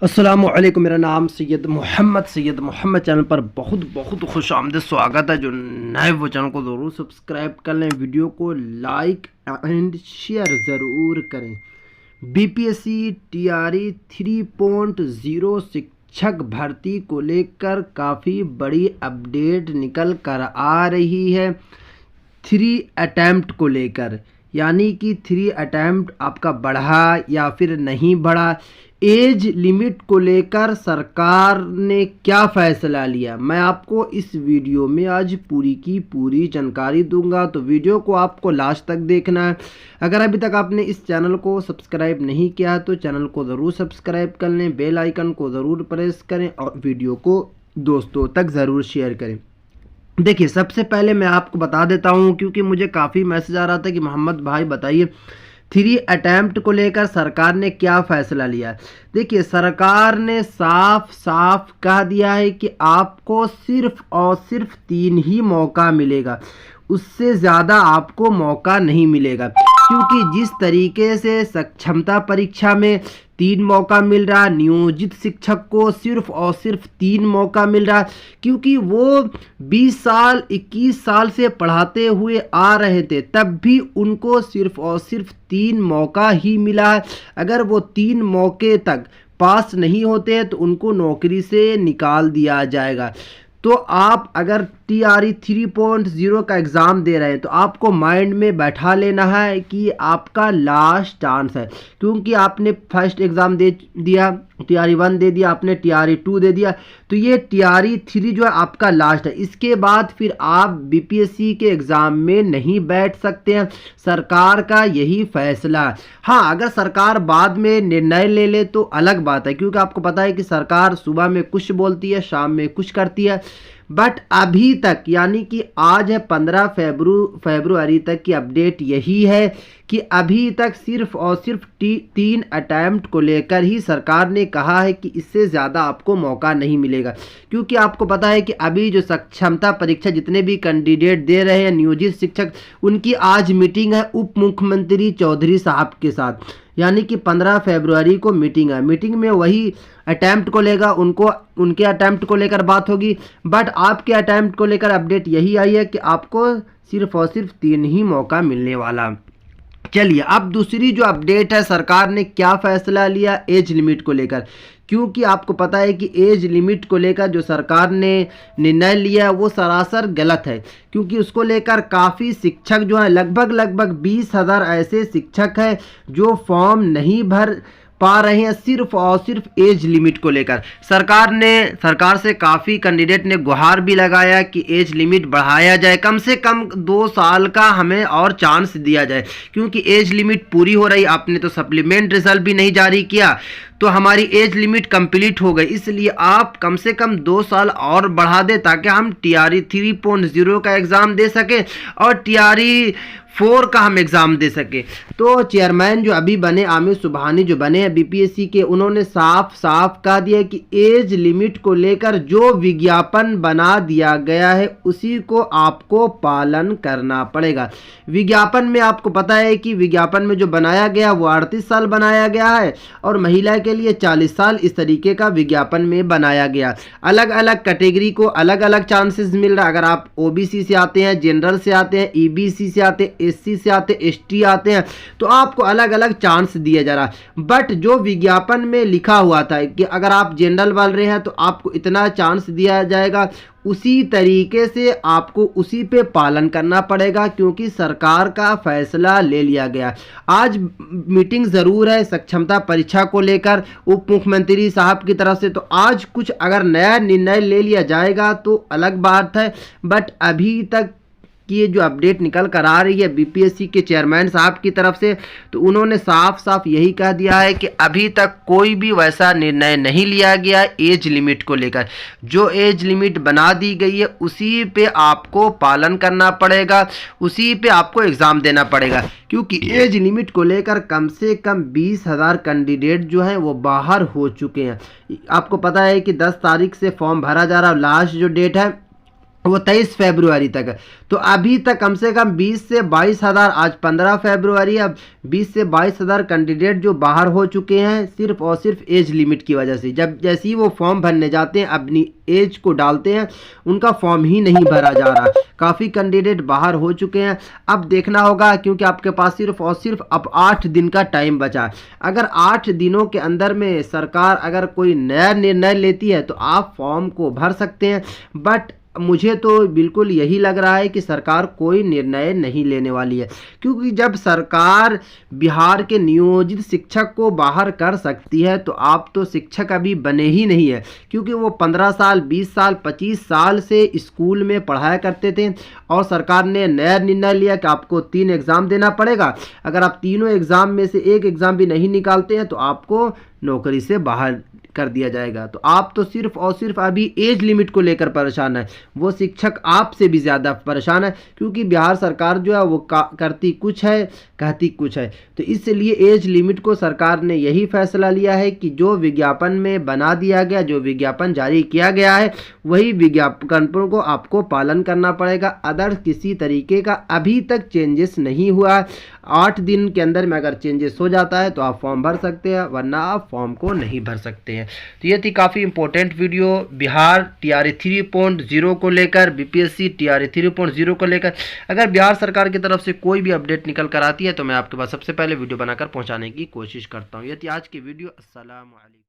अस्सलामुअलैकुम। मेरा नाम सैयद मोहम्मद चैनल पर बहुत बहुत खुश आमदीद स्वागत है। जो नए वो चैनल को ज़रूर सब्सक्राइब कर लें, वीडियो को लाइक एंड शेयर ज़रूर करें। बीपीएससी टीआरई 3.0 शिक्षक भर्ती को लेकर काफ़ी बड़ी अपडेट निकल कर आ रही है। 3 अटैम्प्ट को लेकर, यानी कि 3 अटैम्प्ट आपका बढ़ा या फिर नहीं बढ़ा। एज लिमिट को लेकर सरकार ने क्या फ़ैसला लिया, मैं आपको इस वीडियो में आज पूरी की पूरी जानकारी दूंगा। तो वीडियो को आपको लास्ट तक देखना है। अगर अभी तक आपने इस चैनल को सब्सक्राइब नहीं किया तो चैनल को ज़रूर सब्सक्राइब कर लें, बेल आइकन को ज़रूर प्रेस करें और वीडियो को दोस्तों तक ज़रूर शेयर करें। देखिए, सबसे पहले मैं आपको बता देता हूं, क्योंकि मुझे काफ़ी मैसेज आ रहा था कि मोहम्मद भाई बताइए 3 अटैम्प्ट को लेकर सरकार ने क्या फ़ैसला लिया। देखिए, सरकार ने साफ साफ कह दिया है कि आपको सिर्फ और सिर्फ 3 ही मौका मिलेगा, उससे ज़्यादा आपको मौका नहीं मिलेगा। क्योंकि जिस तरीके से सक्षमता परीक्षा में 3 मौका मिल रहा, नियोजित शिक्षक को सिर्फ और सिर्फ 3 मौका मिल रहा, क्योंकि वो 20 साल 21 साल से पढ़ाते हुए आ रहे थे, तब भी उनको सिर्फ और सिर्फ 3 मौका ही मिला है। अगर वो 3 मौके तक पास नहीं होते हैं तो उनको नौकरी से निकाल दिया जाएगा। तो आप अगर टीआरई 3.0 का एग्ज़ाम दे रहे हैं तो आपको माइंड में बैठा लेना है कि आपका लास्ट चांस है। क्योंकि आपने फर्स्ट एग्ज़ाम दे दिया, टीआरई 1 दे दिया, आपने टीआरई 2 दे दिया, तो ये टीआरई 3 जो है आपका लास्ट है। इसके बाद फिर आप बीपीएससी के एग्ज़ाम में नहीं बैठ सकते हैं। सरकार का यही फैसला है। हाँ, अगर सरकार बाद में निर्णय ले ले तो अलग बात है, क्योंकि आपको पता है कि सरकार सुबह में कुछ बोलती है, शाम में कुछ करती है। बट अभी तक, यानी कि आज है 15 फरवरी तक की अपडेट यही है कि अभी तक सिर्फ और सिर्फ 3 अटैम्प्ट को लेकर ही सरकार ने कहा है कि इससे ज़्यादा आपको मौका नहीं मिलेगा। क्योंकि आपको पता है कि अभी जो सक्षमता परीक्षा जितने भी कैंडिडेट दे रहे हैं नियोजित शिक्षक, उनकी आज मीटिंग है उप मुख्यमंत्री चौधरी साहब के साथ, यानी कि 15 फरवरी को मीटिंग है। मीटिंग में वही अटैम्प्ट को लेगा, उनके अटैम्प्ट को लेकर बात होगी। बट आपके अटैम्प्ट को लेकर अपडेट यही आई है कि आपको सिर्फ और सिर्फ 3 ही मौका मिलने वाला। चलिए, अब दूसरी जो अपडेट है, सरकार ने क्या फैसला लिया एज लिमिट को लेकर। क्योंकि आपको पता है कि एज लिमिट को लेकर जो सरकार ने निर्णय लिया है वो सरासर गलत है। क्योंकि उसको लेकर काफ़ी शिक्षक जो हैं, लगभग 20,000 ऐसे शिक्षक हैं जो फॉर्म नहीं भर पा रहे हैं, सिर्फ और सिर्फ एज लिमिट को लेकर। सरकार से काफ़ी कैंडिडेट ने गुहार भी लगाया कि एज लिमिट बढ़ाया जाए, कम से कम 2 साल का हमें और चांस दिया जाए। क्योंकि एज लिमिट पूरी हो रही, आपने तो सप्लीमेंट रिजल्ट भी नहीं जारी किया, तो हमारी एज लिमिट कंप्लीट हो गई, इसलिए आप कम से कम 2 साल और बढ़ा दें ताकि हम टीआरई 3.0 का एग्ज़ाम दे सकें और टीआरई 4 का हम एग्ज़ाम दे सके। तो चेयरमैन जो अभी बने, आमिर सुबहानी जो बने हैं बीपीएससी के, उन्होंने साफ साफ कह दिया कि एज लिमिट को लेकर जो विज्ञापन बना दिया गया है उसी को आपको पालन करना पड़ेगा। विज्ञापन में आपको पता है कि विज्ञापन में जो बनाया गया वो 38 साल बनाया गया है और महिला के लिए 40 साल, इस तरीके का विज्ञापन में बनाया गया। अलग अलग कैटेगरी को अलग अलग चांसेस मिल रहा है। अगर आप ओबीसी से आते हैं, जनरल से आते हैं, ईबीसी से आते हैं, एससी से आते हैं, एसटी आते हैं, तो आपको अलग अलग चांस दिया जा रहा है। बट जो विज्ञापन में लिखा हुआ था कि अगर आप जनरल वाले रहे हैं तो आपको इतना चांस दिया जाएगा, उसी तरीके से आपको उसी पे पालन करना पड़ेगा। क्योंकि सरकार का फैसला ले लिया गया। आज मीटिंग ज़रूर है सक्षमता परीक्षा को लेकर उप मुख्यमंत्री साहब की तरफ से, तो आज कुछ अगर नया निर्णय ले लिया जाएगा तो अलग बात है। बट अभी तक कि ये जो अपडेट निकल कर आ रही है बीपीएससी के चेयरमैन साहब की तरफ से, तो उन्होंने साफ साफ यही कह दिया है कि अभी तक कोई भी वैसा निर्णय नहीं लिया गया एज लिमिट को लेकर। जो एज लिमिट बना दी गई है उसी पे आपको पालन करना पड़ेगा, उसी पे आपको एग्ज़ाम देना पड़ेगा। क्योंकि एज लिमिट को लेकर कम से कम 20,000 कैंडिडेट जो हैं वो बाहर हो चुके हैं। आपको पता है कि 10 तारीख से फॉर्म भरा जा रहा है, लास्ट जो डेट है वो 23 फरवरी तक है। तो अभी तक कम से कम 20 से 22 हज़ार, आज 15 फरवरी, अब 20 से 22 हज़ार कैंडिडेट जो बाहर हो चुके हैं सिर्फ और सिर्फ एज लिमिट की वजह से। जब जैसे ही वो फॉर्म भरने जाते हैं, अपनी एज को डालते हैं, उनका फॉर्म ही नहीं भरा जा रहा। काफ़ी कैंडिडेट बाहर हो चुके हैं। अब देखना होगा, क्योंकि आपके पास सिर्फ और सिर्फ अब 8 दिन का टाइम बचा है। अगर 8 दिनों के अंदर में सरकार अगर कोई नया निर्णय लेती है तो आप फॉर्म को भर सकते हैं। बट मुझे तो बिल्कुल यही लग रहा है कि सरकार कोई निर्णय नहीं लेने वाली है, क्योंकि जब सरकार बिहार के नियोजित शिक्षक को बाहर कर सकती है तो आप तो शिक्षक अभी बने ही नहीं है, क्योंकि वो 15 साल, 20 साल, 25 साल से स्कूल में पढ़ाया करते थे और सरकार ने नया निर्णय लिया कि आपको 3 एग्ज़ाम देना पड़ेगा। अगर आप तीनों एग्ज़ाम में से एक एग्ज़ाम भी नहीं निकालते हैं तो आपको नौकरी से बाहर कर दिया जाएगा। तो आप तो सिर्फ और सिर्फ अभी एज लिमिट को लेकर परेशान है, वो शिक्षक आपसे भी ज़्यादा परेशान है, क्योंकि बिहार सरकार जो है वो करती कुछ है, कहती कुछ है। तो इसलिए एज लिमिट को सरकार ने यही फैसला लिया है कि जो विज्ञापन में बना दिया गया, जो विज्ञापन जारी किया गया है, वही विज्ञापन को आपको पालन करना पड़ेगा। अदर किसी तरीके का अभी तक चेंजेस नहीं हुआ है। 8 दिन के अंदर में अगर चेंजेस हो जाता है तो आप फॉर्म भर सकते हैं, वरना आप फॉर्म को नहीं भर सकते हैं। तो ये थी काफ़ी इंपॉर्टेंट वीडियो बिहार TRE 3.0 को लेकर, BPSC TRE 3.0 को लेकर। अगर बिहार सरकार की तरफ से कोई भी अपडेट निकल कर आती है तो मैं आपके पास सबसे पहले वीडियो बनाकर पहुंचाने की कोशिश करता हूं। ये थी आज की वीडियो। अस्सलाम वालेकुम।